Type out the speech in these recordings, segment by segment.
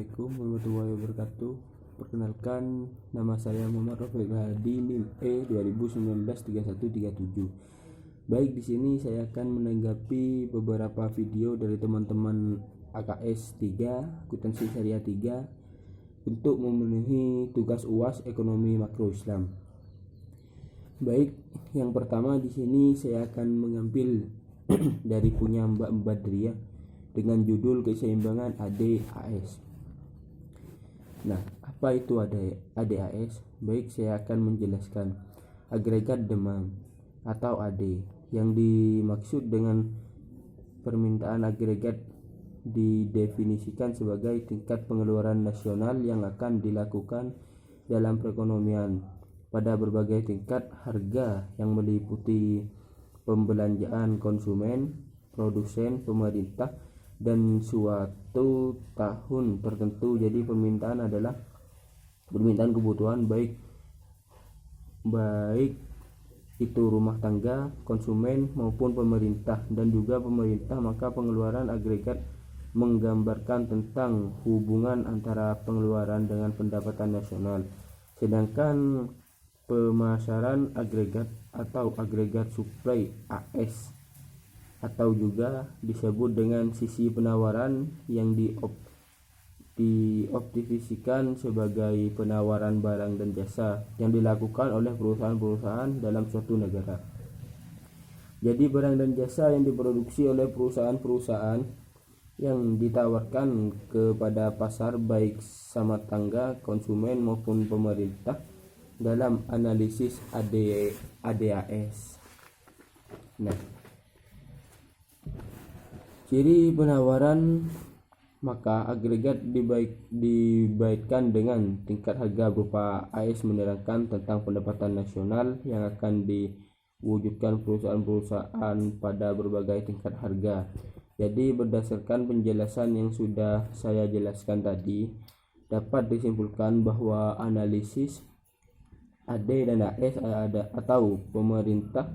Assalamualaikum warahmatullahi wabarakatuh. Perkenalkan, nama saya Muhammad Rafiq Hadi, NIM E20193137. Baik, di sini saya akan menanggapi beberapa video dari teman-teman AKS 3, akuntansi syariah 3 untuk memenuhi tugas UAS ekonomi makro Islam. Baik, yang pertama di sini saya akan mengambil dari punya Mbak Badriah dengan judul keseimbangan AD/AS. Nah, apa itu AD/AS? Baik, saya akan menjelaskan. Agregat demand atau AD yang dimaksud dengan permintaan agregat didefinisikan sebagai tingkat pengeluaran nasional yang akan dilakukan dalam perekonomian pada berbagai tingkat harga yang meliputi pembelanjaan konsumen, produsen, pemerintah, dan suatu tahun tertentu. Jadi permintaan adalah permintaan kebutuhan baik itu rumah tangga, konsumen maupun pemerintah, dan juga pemerintah. Maka pengeluaran agregat menggambarkan tentang hubungan antara pengeluaran dengan pendapatan nasional. Sedangkan pemasaran agregat atau agregat supply AS atau juga disebut dengan sisi penawaran yang dioptifisikan sebagai penawaran barang dan jasa yang dilakukan oleh perusahaan-perusahaan dalam suatu negara. Jadi barang dan jasa yang diproduksi oleh perusahaan-perusahaan yang ditawarkan kepada pasar baik sama tangga, konsumen maupun pemerintah dalam analisis AD/AS. Nah, ciri penawaran, maka agregat dibaitkan dengan tingkat harga berupa AS menerangkan tentang pendapatan nasional yang akan diwujudkan perusahaan-perusahaan pada berbagai tingkat harga. Jadi berdasarkan penjelasan yang sudah saya jelaskan tadi, dapat disimpulkan bahwa analisis AD dan AS atau pemerintah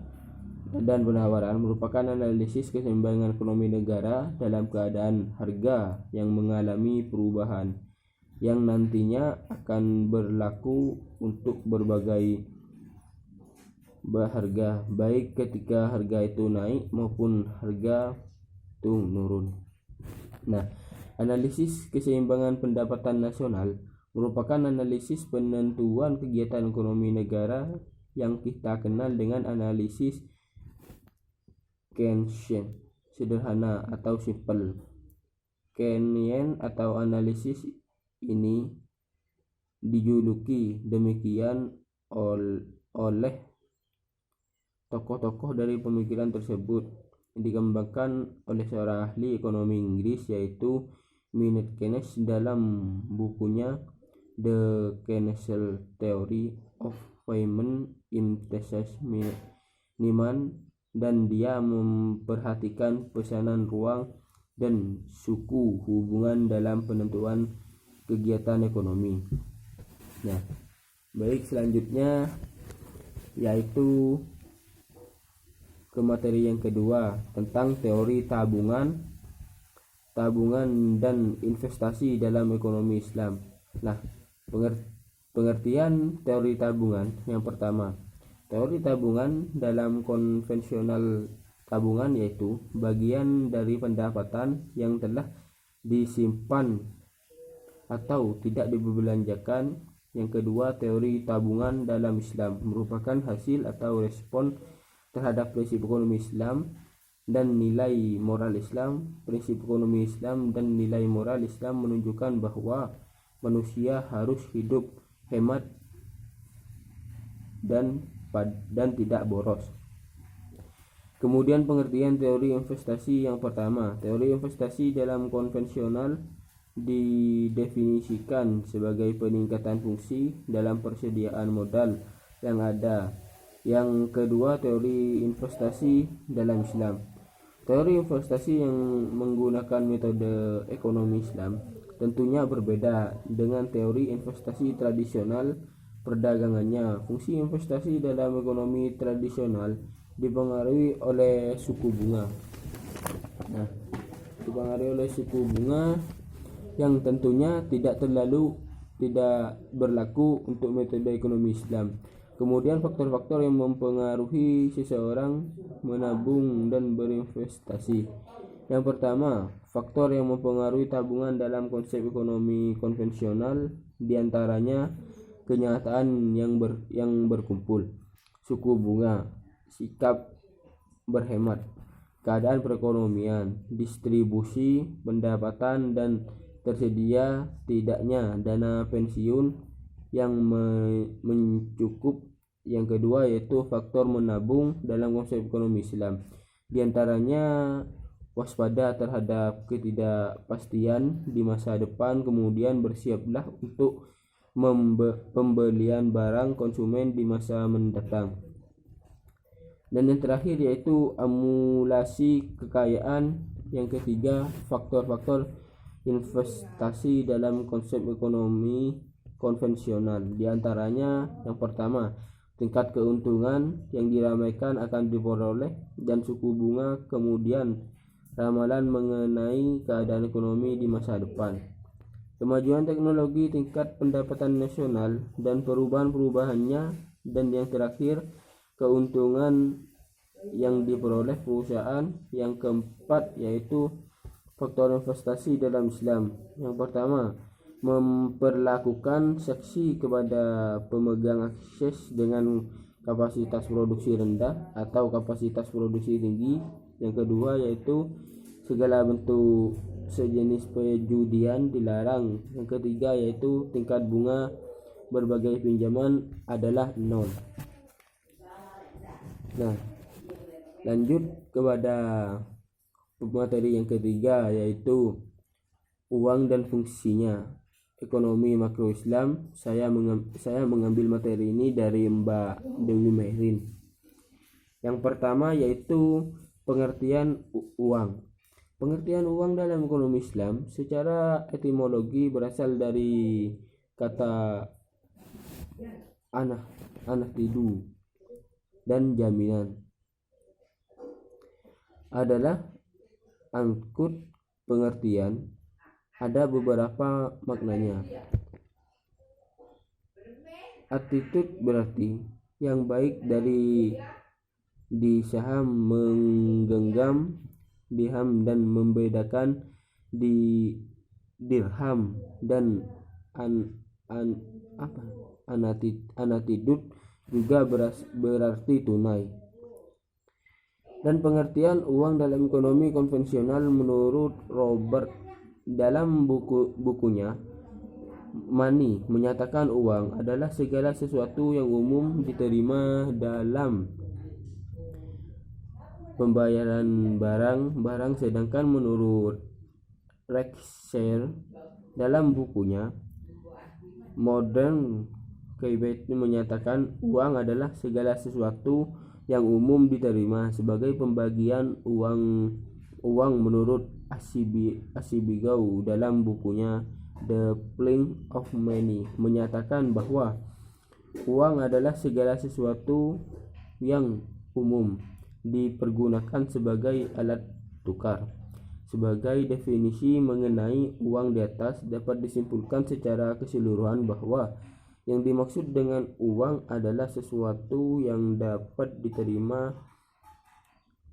dan penawaran merupakan analisis keseimbangan ekonomi negara dalam keadaan harga yang mengalami perubahan yang nantinya akan berlaku untuk berbagai harga, baik ketika harga itu naik maupun harga itu menurun. Nah, analisis keseimbangan pendapatan nasional merupakan analisis penentuan kegiatan ekonomi negara yang kita kenal dengan analisis Keynesian sederhana atau simple. Keynesian atau analisis ini dijuluki demikian oleh tokoh-tokoh dari pemikiran tersebut, dikembangkan oleh seorang ahli ekonomi Inggris yaitu Maynard Keynes dalam bukunya The Keynesian Theory of Payment in Tasman, dan dia memperhatikan pesanan ruang dan suku hubungan dalam penentuan kegiatan ekonomi. Nah, baik, selanjutnya yaitu ke materi yang kedua tentang teori tabungan dan investasi dalam ekonomi Islam. Nah, pengertian teori tabungan yang pertama. Teori tabungan dalam konvensional tabungan yaitu bagian dari pendapatan yang telah disimpan atau tidak dibelanjakan. Yang kedua, teori tabungan dalam Islam merupakan hasil atau respon terhadap prinsip ekonomi Islam dan nilai moral Islam. Prinsip ekonomi Islam dan nilai moral Islam menunjukkan bahwa manusia harus hidup hemat dan tidak boros. Kemudian pengertian teori investasi yang pertama. Teori investasi dalam konvensional didefinisikan sebagai peningkatan fungsi dalam persediaan modal yang ada. Yang kedua, teori investasi dalam Islam. Teori investasi yang menggunakan metode ekonomi Islam tentunya berbeda dengan teori investasi tradisional perdagangannya. Fungsi investasi dalam ekonomi tradisional dipengaruhi oleh suku bunga. Nah, dipengaruhi oleh suku bunga yang tentunya tidak berlaku untuk metode ekonomi Islam. Kemudian faktor-faktor yang mempengaruhi seseorang menabung dan berinvestasi. Yang pertama, faktor yang mempengaruhi tabungan dalam konsep ekonomi konvensional diantaranya kenyataan yang berkumpul, suku bunga, sikap berhemat, keadaan perekonomian, distribusi pendapatan, dan tersedia tidaknya dana pensiun yang mencukup. Yang kedua yaitu faktor menabung dalam konsep ekonomi Islam, diantaranya waspada terhadap ketidakpastian di masa depan, kemudian bersiaplah untuk pembelian barang konsumen di masa mendatang. Dan yang terakhir yaitu akumulasi kekayaan. Yang ketiga, faktor-faktor investasi dalam konsep ekonomi konvensional, diantaranya yang pertama, tingkat keuntungan yang diramaikan akan diperoleh dan suku bunga, kemudian ramalan mengenai keadaan ekonomi di masa depan, kemajuan teknologi, tingkat pendapatan nasional dan perubahan-perubahannya, dan yang terakhir, keuntungan yang diperoleh perusahaan. Yang keempat yaitu faktor investasi dalam Islam. Yang pertama, memperlakukan sanksi kepada pemegang akses dengan kapasitas produksi rendah atau kapasitas produksi tinggi. Yang kedua yaitu segala bentuk sejenis perjudian dilarang. Yang ketiga yaitu tingkat bunga berbagai pinjaman adalah 0. Nah, lanjut kepada materi yang ketiga yaitu uang dan fungsinya. Ekonomi makro Islam. Saya mengambil materi ini dari Mbak Dewi Mehrin. Yang pertama yaitu pengertian uang. Pengertian uang dalam ekonomi Islam secara etimologi berasal dari kata anahtidu dan jaminan, adalah angkut pengertian. Ada beberapa maknanya. Attitude berarti yang baik dari di saham, menggenggam dirham dan membedakan di dirham, dan anatidud juga berarti tunai. Dan pengertian uang dalam ekonomi konvensional menurut Robert dalam bukunya Money menyatakan uang adalah segala sesuatu yang umum diterima dalam pembayaran barang, sedangkan menurut Rexer dalam bukunya Modern Keybat menyatakan uang adalah segala sesuatu yang umum diterima sebagai pembagian uang menurut Asibigau dalam bukunya The Plane of Money menyatakan bahwa uang adalah segala sesuatu yang umum dipergunakan sebagai alat tukar. Sebagai definisi mengenai uang di atas, dapat disimpulkan secara keseluruhan bahwa yang dimaksud dengan uang adalah sesuatu yang dapat diterima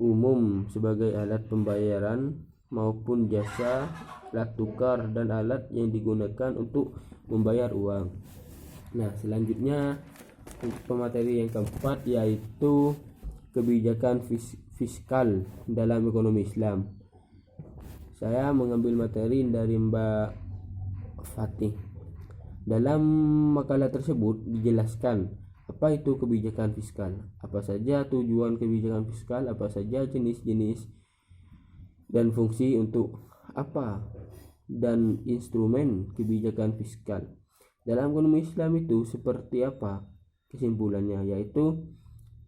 umum sebagai alat pembayaran maupun jasa, alat tukar, dan alat yang digunakan untuk membayar uang. Nah, selanjutnya pemateri yang keempat yaitu kebijakan fiskal dalam ekonomi Islam. Saya mengambil materi dari Mbak Fatih. Dalam makalah tersebut dijelaskan apa itu kebijakan fiskal, apa saja tujuan kebijakan fiskal, apa saja jenis-jenis dan fungsi untuk apa, dan instrumen kebijakan fiskal dalam ekonomi Islam itu seperti apa. Kesimpulannya yaitu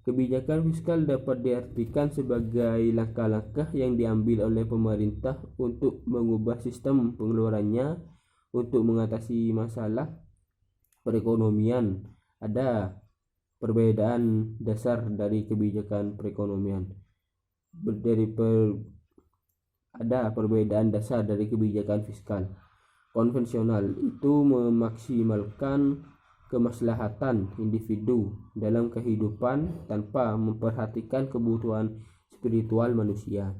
kebijakan fiskal dapat diartikan sebagai langkah-langkah yang diambil oleh pemerintah untuk mengubah sistem pengeluarannya untuk mengatasi masalah perekonomian. Ada perbedaan dasar dari kebijakan perekonomian. Ada perbedaan dasar dari kebijakan fiskal. konvensional itu memaksimalkan kemaslahatan individu dalam kehidupan tanpa memperhatikan kebutuhan spiritual manusia.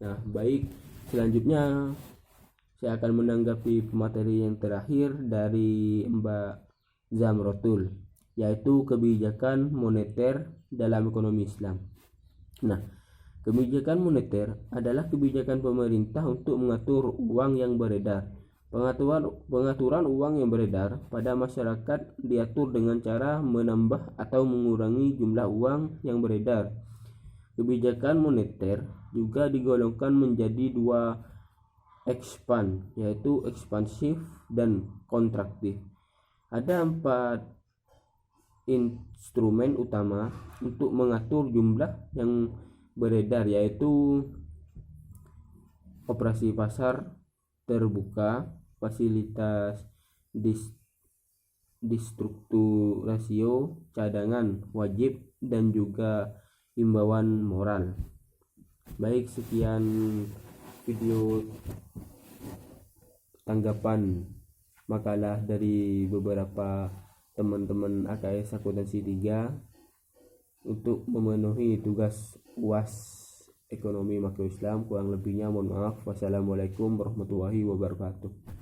Nah, baik, selanjutnya saya akan menanggapi materi yang terakhir dari Mbak Zamrotul, yaitu kebijakan moneter dalam ekonomi Islam. Nah, kebijakan moneter adalah kebijakan pemerintah untuk mengatur uang yang beredar. Pengaturan uang yang beredar pada masyarakat diatur dengan cara menambah atau mengurangi jumlah uang yang beredar. Kebijakan moneter juga digolongkan menjadi dua expand, yaitu ekspansif dan kontraktif. Ada 4 instrumen utama untuk mengatur jumlah yang beredar, yaitu operasi pasar terbuka, fasilitas distrukturasio, cadangan wajib, dan juga himbauan moral. Baik, sekian video tanggapan makalah dari beberapa teman-teman AKS akuntansi 3 untuk memenuhi tugas UAS ekonomi makro Islam. Kurang lebihnya mohon maaf. Wassalamualaikum warahmatullahi wabarakatuh.